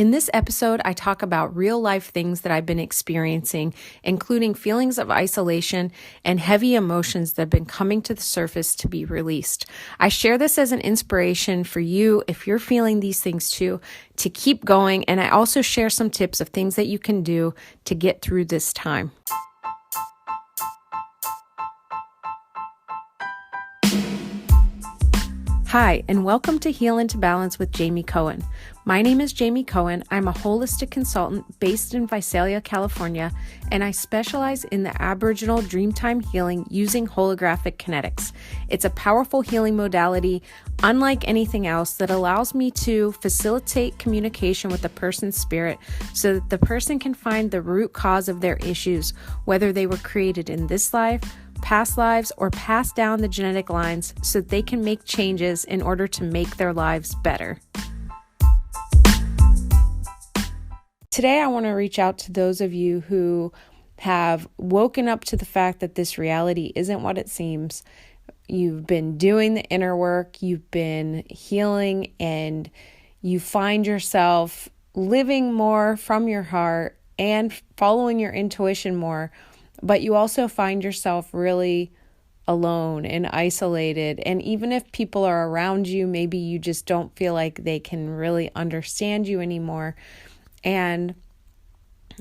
In this episode, I talk about real-life things that I've been experiencing, including feelings of isolation and heavy emotions that have been coming to the surface to be released. I share this as an inspiration for you if you're feeling these things too, to keep going, and I also share some tips of things that you can do to get through this time. Hi, and welcome to Heal into Balance with Jammie Kohen. My name is Jammie Kohen. I'm a holistic consultant based in Visalia, California, and I specialize in the Aboriginal Dreamtime Healing using Holographic Kinetics. It's a powerful healing modality, unlike anything else, that allows me to facilitate communication with the person's spirit so that the person can find the root cause of their issues, whether they were created in this life, past lives, or pass down the genetic lines so that they can make changes in order to make their lives better. Today, I want to reach out to those of you who have woken up to the fact that this reality isn't what it seems. You've been doing the inner work, you've been healing, and you find yourself living more from your heart and following your intuition more. But you also find yourself really alone and isolated. And even if people are around you, maybe you just don't feel like they can really understand you anymore. And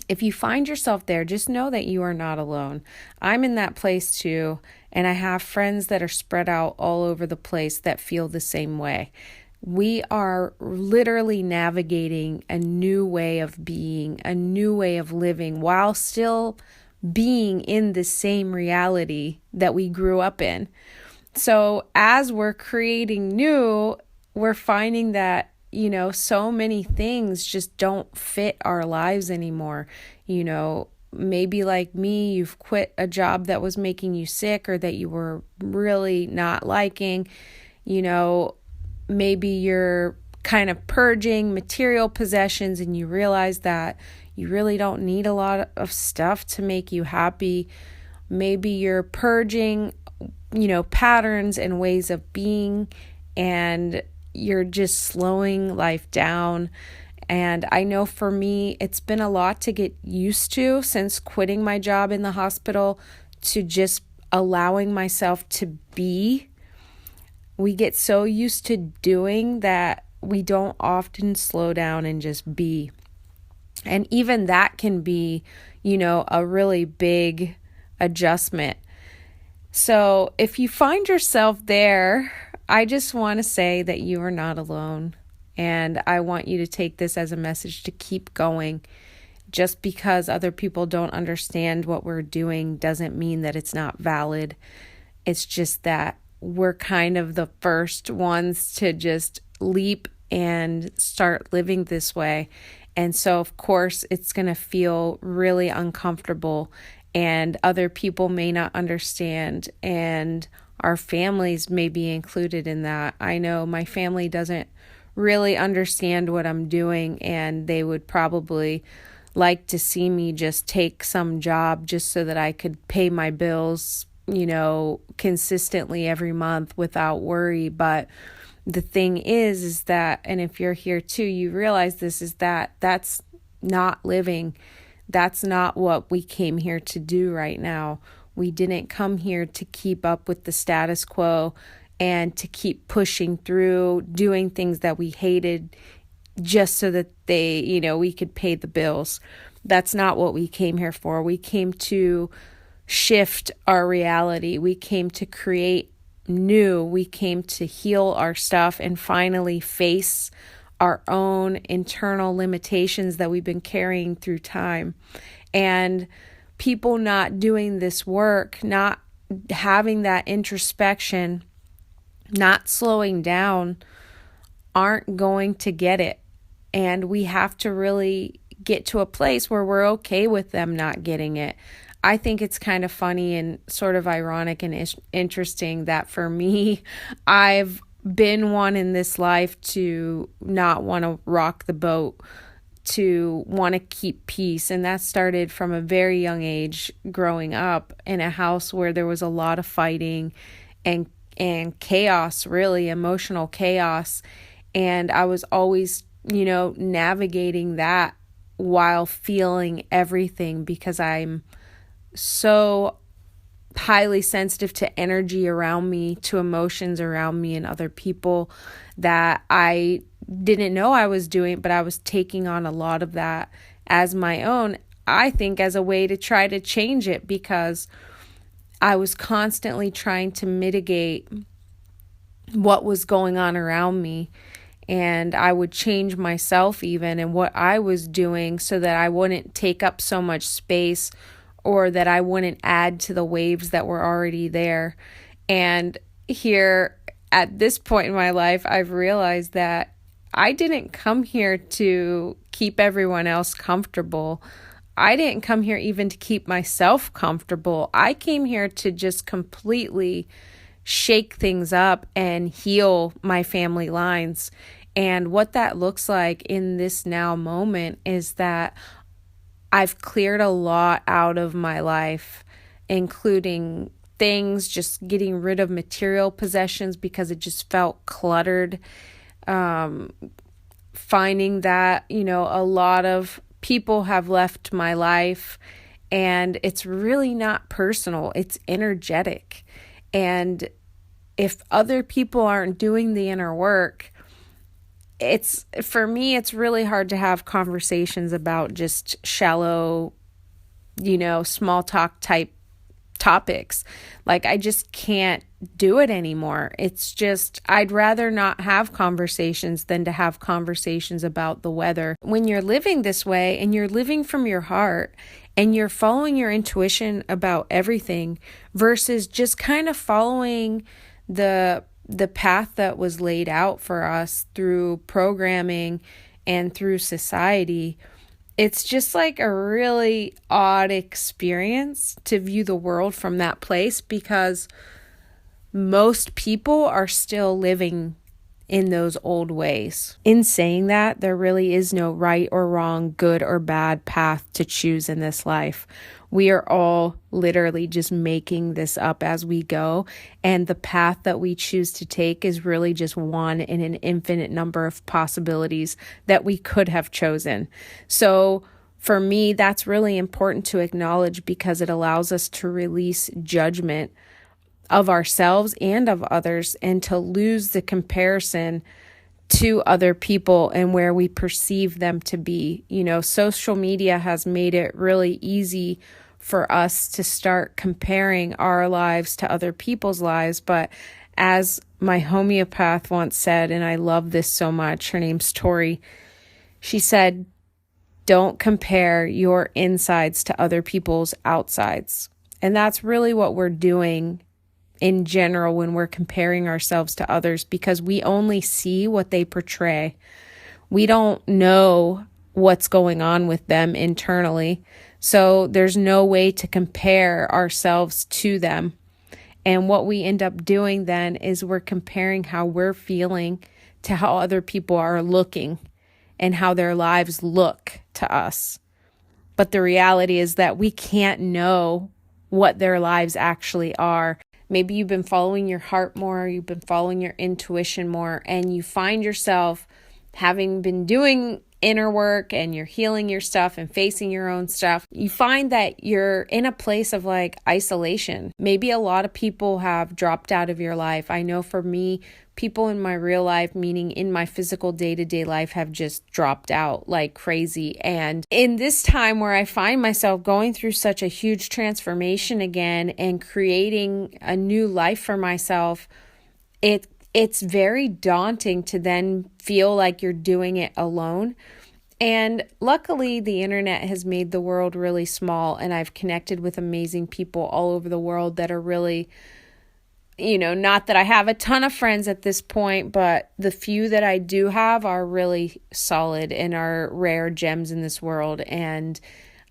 if you find yourself there, just know that you are not alone. I'm in that place too. And I have friends that are spread out all over the place that feel the same way. We are literally navigating a new way of being, a new way of living, while still being in the same reality that we grew up in. So as we're creating new, we're finding that, so many things just don't fit our lives anymore. Maybe like me, you've quit a job that was making you sick or that you were really not liking. Maybe you're kind of purging material possessions and you realize that you really don't need a lot of stuff to make you happy. Maybe you're purging, patterns and ways of being, and you're just slowing life down. And I know for me, it's been a lot to get used to since quitting my job in the hospital, to just allowing myself to be. We get so used to doing that we don't often slow down and just be. And even that can be, a really big adjustment. So if you find yourself there, I just want to say that you are not alone. And I want you to take this as a message to keep going. Just because other people don't understand what we're doing doesn't mean that it's not valid. It's just that we're kind of the first ones to just leap and start living this way. And so, of course, it's going to feel really uncomfortable, and other people may not understand, and our families may be included in that. I know my family doesn't really understand what I'm doing, and they would probably like to see me just take some job just so that I could pay my bills, consistently every month without worry. But the thing is that, and if you're here too, you realize this, is that that's not living. That's not what we came here to do right now. We didn't come here to keep up with the status quo and to keep pushing through, doing things that we hated just so that we could pay the bills. That's not what we came here for. We came to shift our reality. We came to create new. We came to heal our stuff and finally face our own internal limitations that we've been carrying through time. And people not doing this work, not having that introspection, not slowing down, aren't going to get it. And we have to really get to a place where we're okay with them not getting it. I think it's kind of funny and sort of ironic and interesting that for me, I've been one in this life to not want to rock the boat, to want to keep peace. And that started from a very young age, growing up in a house where there was a lot of fighting and chaos, really emotional chaos. And I was always navigating that while feeling everything, because I'm so highly sensitive to energy around me, to emotions around me and other people, that I didn't know I was doing, but I was taking on a lot of that as my own, I think, as a way to try to change it, because I was constantly trying to mitigate what was going on around me. And I would change myself even and what I was doing so that I wouldn't take up so much space, or that I wouldn't add to the waves that were already there. And here at this point in my life, I've realized that I didn't come here to keep everyone else comfortable. I didn't come here even to keep myself comfortable. I came here to just completely shake things up and heal my family lines. And what that looks like in this now moment is that I've cleared a lot out of my life, including things, just getting rid of material possessions because it just felt cluttered. Finding that, a lot of people have left my life, and it's really not personal, it's energetic. And if other people aren't doing the inner work, for me, it's really hard to have conversations about just shallow, small talk type topics. Like, I just can't do it anymore. It's just, I'd rather not have conversations than to have conversations about the weather. When you're living this way and you're living from your heart and you're following your intuition about everything versus just kind of following the path that was laid out for us through programming and through society, it's just like a really odd experience to view the world from that place, because most people are still living in those old ways. In saying that, there really is no right or wrong, good or bad path to choose in this life. We are all literally just making this up as we go. And the path that we choose to take is really just one in an infinite number of possibilities that we could have chosen. So for me, that's really important to acknowledge, because it allows us to release judgment of ourselves and of others, and to lose the comparison to other people and where we perceive them to be. Social media has made it really easy for us to start comparing our lives to other people's lives. But as my homeopath once said, and I love this so much, her name's Tori, she said, don't compare your insides to other people's outsides. And that's really what we're doing in general when we're comparing ourselves to others, because we only see what they portray. We don't know what's going on with them internally. So there's no way to compare ourselves to them. And what we end up doing then is we're comparing how we're feeling to how other people are looking and how their lives look to us. But the reality is that we can't know what their lives actually are. Maybe you've been following your heart more, you've been following your intuition more, and you find yourself having been doing inner work and you're healing your stuff and facing your own stuff. You find that you're in a place of like isolation. Maybe a lot of people have dropped out of your life. I know for me, people in my real life, meaning in my physical day-to-day life, have just dropped out like crazy. And in this time where I find myself going through such a huge transformation again and creating a new life for myself, it's very daunting to then feel like you're doing it alone. And luckily, the internet has made the world really small, and I've connected with amazing people all over the world that are really, not that I have a ton of friends at this point, but the few that I do have are really solid and are rare gems in this world. And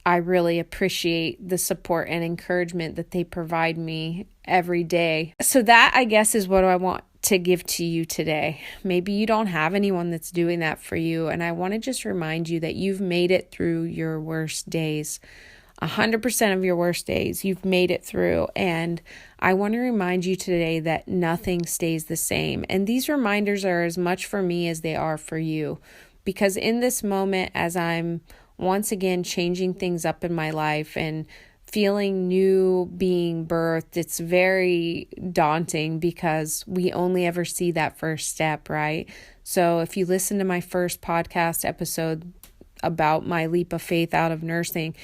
I really appreciate the support and encouragement that they provide me every day. So that, I guess, is what I want to give to you today. Maybe you don't have anyone that's doing that for you. And I want to just remind you that you've made it through your worst days. 100% of your worst days, you've made it through. And I want to remind you today that nothing stays the same. And these reminders are as much for me as they are for you, because in this moment, as I'm once again changing things up in my life and feeling new being birthed, it's very daunting because we only ever see that first step, right? So if you listen to my first podcast episode about my leap of faith out of nursing,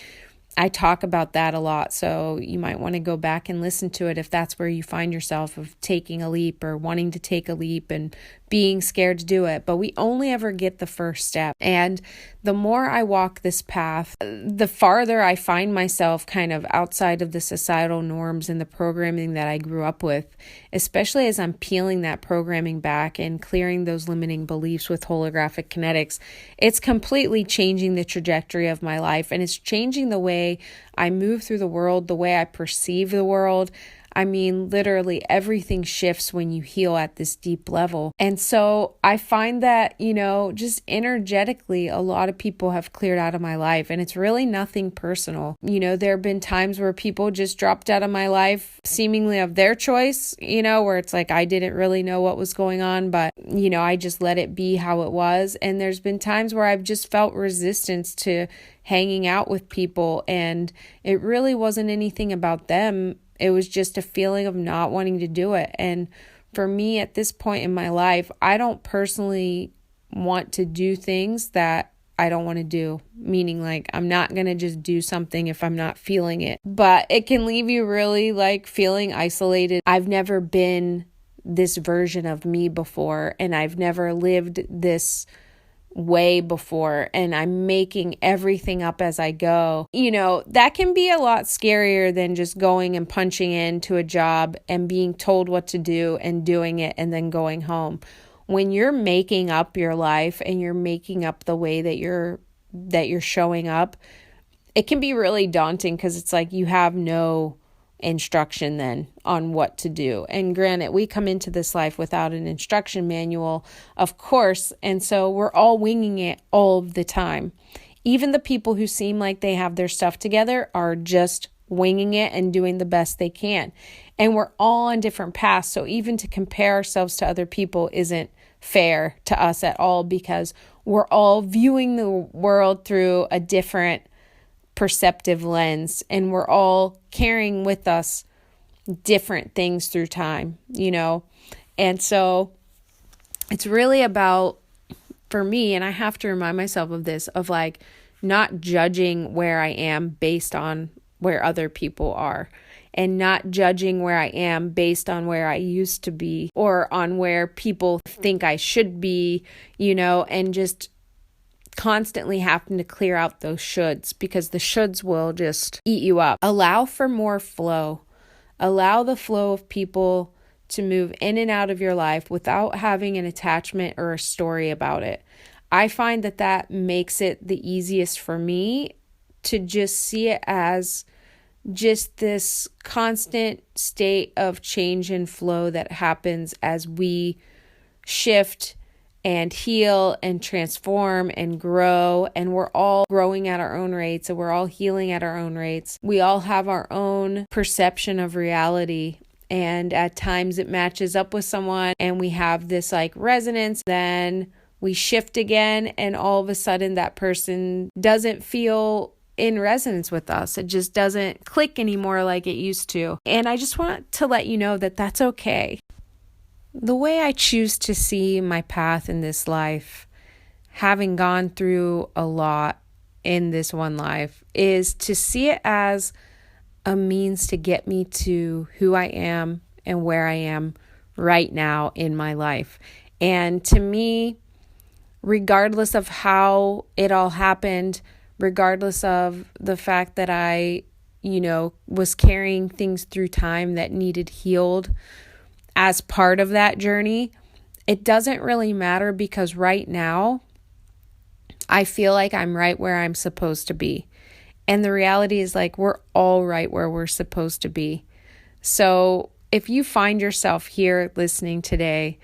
I talk about that a lot. So you might want to go back and listen to it if that's where you find yourself, of taking a leap or wanting to take a leap and being scared to do it. But we only ever get the first step. And the more I walk this path, the farther I find myself kind of outside of the societal norms and the programming that I grew up with, especially as I'm peeling that programming back and clearing those limiting beliefs with holographic kinetics. It's completely changing the trajectory of my life, and it's changing the way I move through the world, the way I perceive the world. I mean, literally everything shifts when you heal at this deep level. And so I find that, just energetically, a lot of people have cleared out of my life, and it's really nothing personal. There have been times where people just dropped out of my life seemingly of their choice, where it's like I didn't really know what was going on, but, I just let it be how it was. And there's been times where I've just felt resistance to hanging out with people, and it really wasn't anything about them. It was just a feeling of not wanting to do it. And for me at this point in my life, I don't personally want to do things that I don't want to do. Meaning, like, I'm not going to just do something if I'm not feeling it. But it can leave you really feeling isolated. I've never been this version of me before, and I've never lived this way before, and I'm making everything up as I go. That can be a lot scarier than just going and punching into a job and being told what to do and doing it and then going home. When you're making up your life and you're making up the way that you're showing up, it can be really daunting because it's like you have no instruction then on what to do. And granted, we come into this life without an instruction manual, of course, and so we're all winging it all of the time. Even the people who seem like they have their stuff together are just winging it and doing the best they can. And we're all on different paths, so even to compare ourselves to other people isn't fair to us at all, because we're all viewing the world through a different perceptive lens, and we're all carrying with us different things through time, and so it's really about, for me, and I have to remind myself of this, of not judging where I am based on where other people are, and not judging where I am based on where I used to be or on where people think I should be, and just constantly having to clear out those shoulds, because the shoulds will just eat you up. Allow for more flow. Allow the flow of people to move in and out of your life without having an attachment or a story about it. I find that makes it the easiest for me to just see it as just this constant state of change and flow that happens as we shift and heal and transform and grow, and we're all growing at our own rates, and we're all healing at our own rates. We all have our own perception of reality, and at times it matches up with someone and we have this resonance, then we shift again, and all of a sudden that person doesn't feel in resonance with us. It just doesn't click anymore like it used to. And I just want to let you know that that's okay. The way I choose to see my path in this life, having gone through a lot in this one life, is to see it as a means to get me to who I am and where I am right now in my life. And to me, regardless of how it all happened, regardless of the fact that I, was carrying things through time that needed healed, as part of that journey, it doesn't really matter, because right now I feel like I'm right where I'm supposed to be. And the reality is we're all right where we're supposed to be. So if you find yourself here listening today,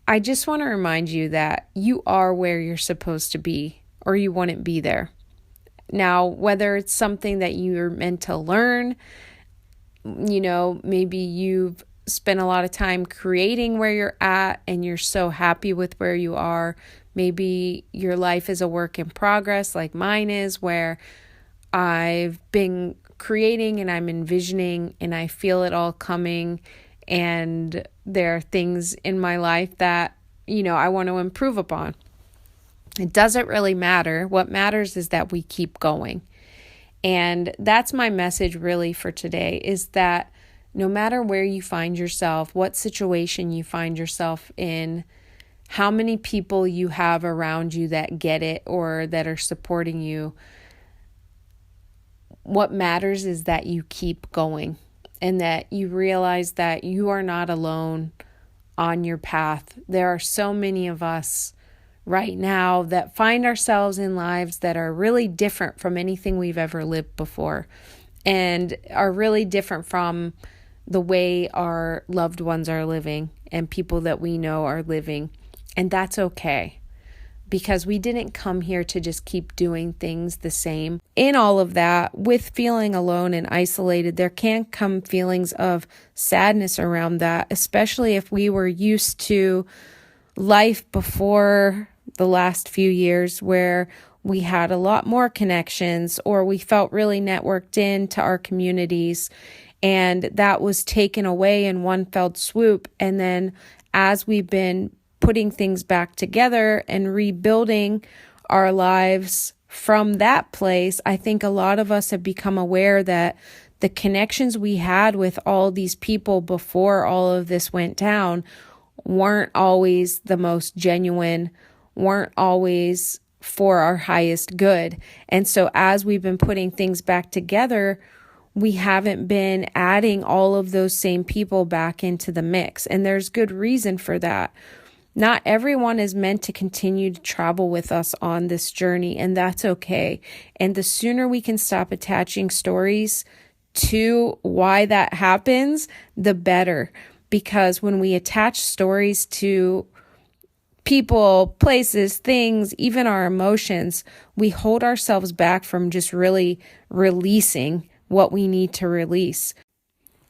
I just want to remind you that you are where you're supposed to be, or you wouldn't be there. Now, whether it's something that you're meant to learn, maybe you've spent a lot of time creating where you're at and you're so happy with where you are. Maybe your life is a work in progress like mine is, where I've been creating and I'm envisioning and I feel it all coming, and there are things in my life that, I want to improve upon. It doesn't really matter. What matters is that we keep going. And that's my message really for today, is that no matter where you find yourself, what situation you find yourself in, how many people you have around you that get it or that are supporting you, what matters is that you keep going and that you realize that you are not alone on your path. There are so many of us right now that find ourselves in lives that are really different from anything we've ever lived before, and are really different from the way our loved ones are living and people that we know are living. And that's okay, because we didn't come here to just keep doing things the same. In all of that, with feeling alone and isolated, there can come feelings of sadness around that, especially if we were used to life before the last few years where we had a lot more connections, or we felt really networked into our communities, and that was taken away in one fell swoop. And then as we've been putting things back together and rebuilding our lives from that place, I think a lot of us have become aware that the connections we had with all these people before all of this went down weren't always the most genuine, weren't always for our highest good. And so as we've been putting things back together, we haven't been adding all of those same people back into the mix. And there's good reason for that. Not everyone is meant to continue to travel with us on this journey, and that's okay. And the sooner we can stop attaching stories to why that happens, the better. Because when we attach stories to people, places, things, even our emotions, we hold ourselves back from just really releasing what we need to release.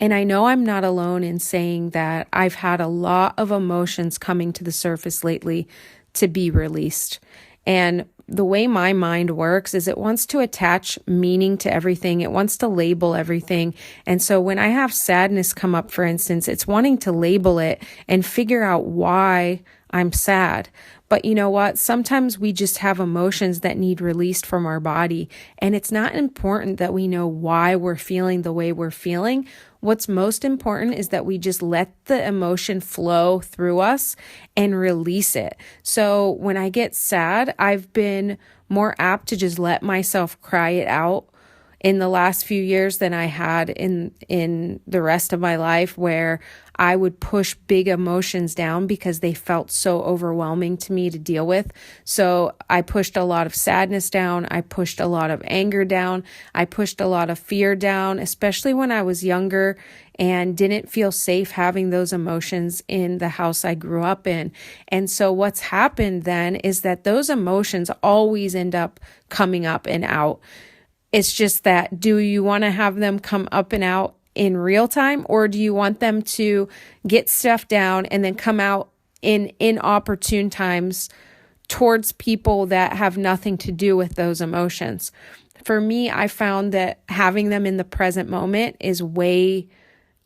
And I know I'm not alone in saying that I've had a lot of emotions coming to the surface lately to be released. And the way my mind works is it wants to attach meaning to everything. It wants to label everything. And so when I have sadness come up, for instance, it's wanting to label it and figure out why I'm sad. But you know what? Sometimes we just have emotions that need released from our body. And it's not important that we know why we're feeling the way we're feeling. What's most important is that we just let the emotion flow through us and release it. So when I get sad, I've been more apt to just let myself cry it out in the last few years than I had in the rest of my life, where I would push big emotions down because they felt so overwhelming to me to deal with. So I pushed a lot of sadness down. I pushed a lot of anger down. I pushed a lot of fear down, especially when I was younger and didn't feel safe having those emotions in the house I grew up in. And so what's happened then is that those emotions always end up coming up and out. It's just that, do you want to have them come up and out in real time, or do you want them to get stuff down and then come out in inopportune times towards people that have nothing to do with those emotions? For me, I found that having them in the present moment is way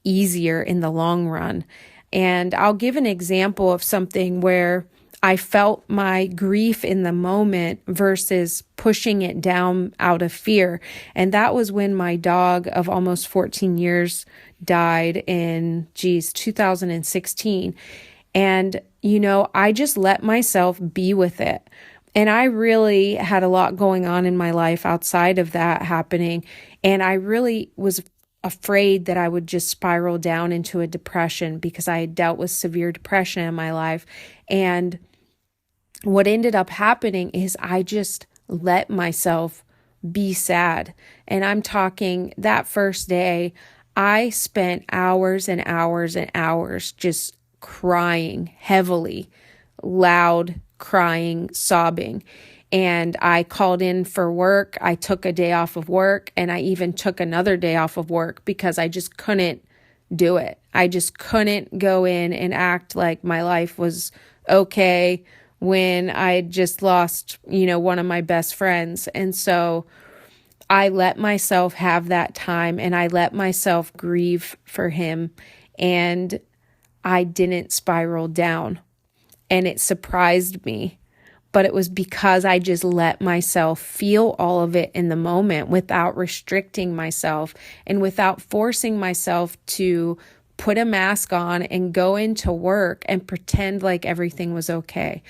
easier in the long run. And I'll give an example of something where I felt my grief in the moment versus pushing it down out of fear. And that was when my dog of almost 14 years died in, 2016. And, I just let myself be with it. And I really had a lot going on in my life outside of that happening. And I really was afraid that I would just spiral down into a depression because I had dealt with severe depression in my life. And what ended up happening is I just let myself be sad. And I'm talking that first day, I spent hours and hours and hours just crying heavily, loud crying, sobbing. And I called in for work. I took a day off of work, and I even took another day off of work because I just couldn't do it. I just couldn't go in and act like my life was okay, when I had just lost, one of my best friends. And so I let myself have that time and I let myself grieve for him, and I didn't spiral down. And it surprised me, but it was because I just let myself feel all of it in the moment without restricting myself and without forcing myself to put a mask on and go into work and pretend like everything was okay.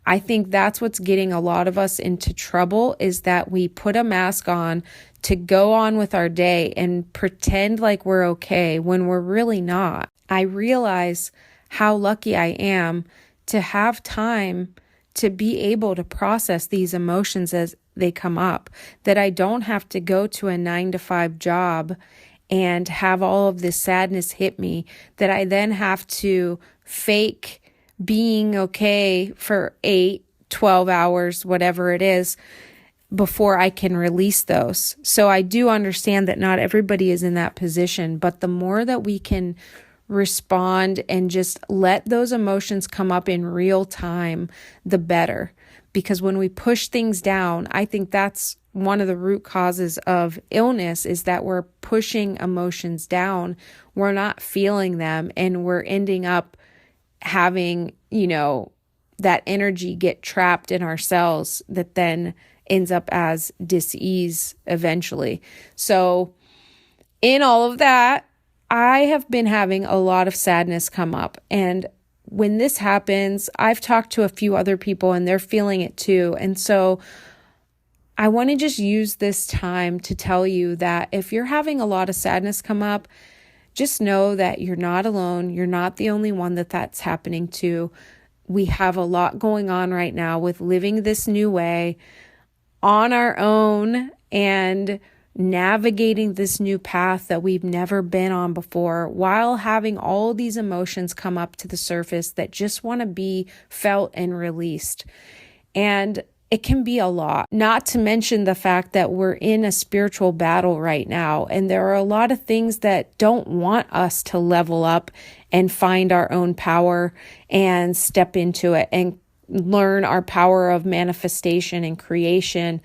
I think that's what's getting a lot of us into trouble, is that we put a mask on to go on with our day and pretend like we're okay when we're really not. I realize how lucky I am to have time to be able to process these emotions as they come up, that I don't have to go to a 9-to-5 job and have all of this sadness hit me, that I then have to fake being okay for 8, 12 hours, whatever it is, before I can release those. So I do understand that not everybody is in that position, but the more that we can respond and just let those emotions come up in real time, the better. Because when we push things down, I think that's one of the root causes of illness, is that we're pushing emotions down. We're not feeling them, and we're ending up having, that energy get trapped in our cells that then ends up as dis-ease eventually. So in all of that, I have been having a lot of sadness come up. And when this happens, I've talked to a few other people and they're feeling it too. And so I want to just use this time to tell you that if you're having a lot of sadness come up, just know that you're not alone. You're not the only one that's happening to. We have a lot going on right now with living this new way on our own and navigating this new path that we've never been on before, while having all these emotions come up to the surface that just want to be felt and released. And it can be a lot, not to mention the fact that we're in a spiritual battle right now. And there are a lot of things that don't want us to level up and find our own power and step into it and learn our power of manifestation and creation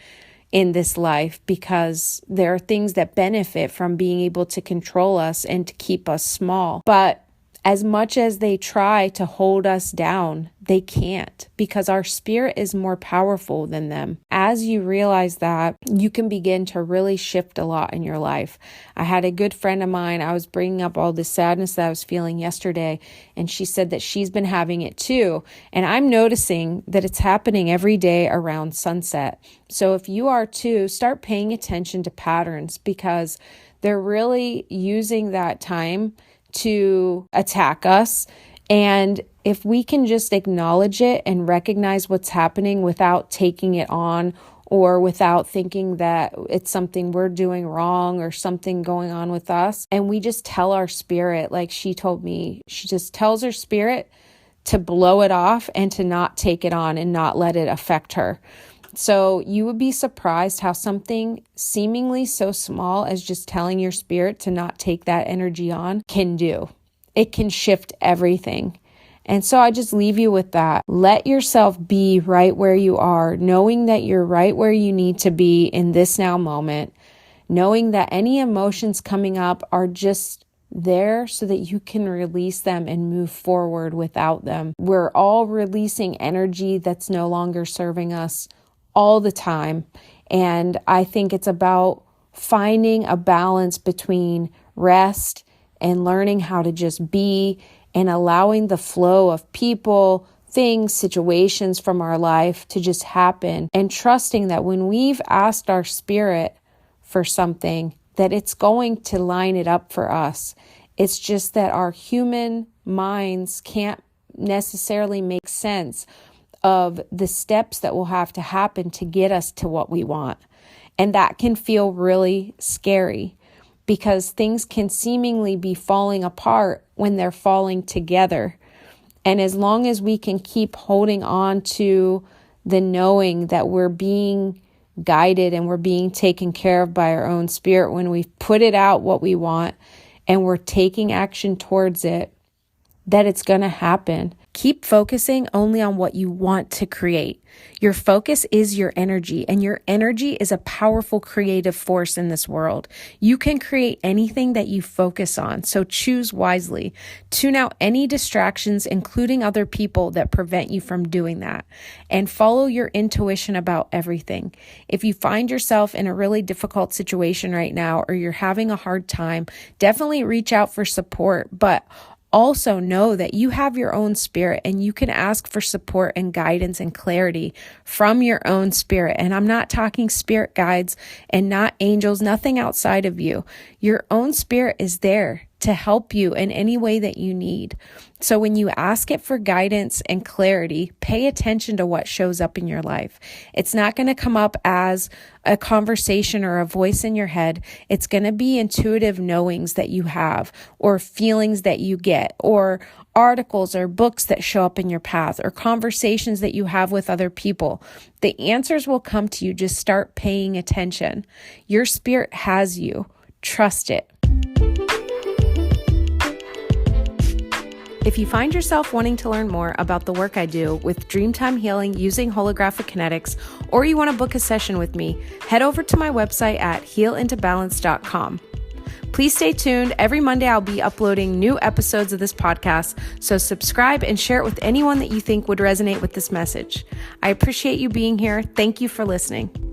in this life, because there are things that benefit from being able to control us and to keep us small. But as much as they try to hold us down, they can't, because our spirit is more powerful than them. As you realize that, you can begin to really shift a lot in your life. I had a good friend of mine, I was bringing up all this sadness that I was feeling yesterday, and she said that she's been having it too. And I'm noticing that it's happening every day around sunset. So if you are too, start paying attention to patterns, because they're really using that time to attack us. And if we can just acknowledge it and recognize what's happening without taking it on, or without thinking that it's something we're doing wrong or something going on with us, and we just tell our spirit, like she told me, she just tells her spirit to blow it off and to not take it on and not let it affect her. So you would be surprised how something seemingly so small as just telling your spirit to not take that energy on can do. It can shift everything. And so I just leave you with that. Let yourself be right where you are, knowing that you're right where you need to be in this now moment, knowing that any emotions coming up are just there so that you can release them and move forward without them. We're all releasing energy that's no longer serving us all the time. And I think it's about finding a balance between rest and learning how to just be, and allowing the flow of people, things, situations from our life to just happen, and trusting that when we've asked our spirit for something, that it's going to line it up for us. It's just that our human minds can't necessarily make sense of the steps that will have to happen to get us to what we want. And that can feel really scary, because things can seemingly be falling apart when they're falling together. And as long as we can keep holding on to the knowing that we're being guided and we're being taken care of by our own spirit, when we've put it out what we want and we're taking action towards it, that it's going to happen. Keep focusing only on what you want to create. Your focus is your energy, and your energy is a powerful creative force in this world. You can create anything that you focus on, so choose wisely. Tune out any distractions, including other people, that prevent you from doing that, and follow your intuition about everything. If you find yourself in a really difficult situation right now, or you're having a hard time, definitely reach out for support, but also know that you have your own spirit and you can ask for support and guidance and clarity from your own spirit. And I'm not talking spirit guides and not angels, nothing outside of you. Your own spirit is there to help you in any way that you need. So when you ask it for guidance and clarity, pay attention to what shows up in your life. It's not going to come up as a conversation or a voice in your head. It's going to be intuitive knowings that you have, or feelings that you get, or articles or books that show up in your path, or conversations that you have with other people. The answers will come to you. Just start paying attention. Your spirit has you. Trust it. If you find yourself wanting to learn more about the work I do with Dreamtime Healing using Holographic Kinetics, or you want to book a session with me, head over to my website at healintobalance.com. Please stay tuned. Every Monday I'll be uploading new episodes of this podcast, so subscribe and share it with anyone that you think would resonate with this message. I appreciate you being here. Thank you for listening.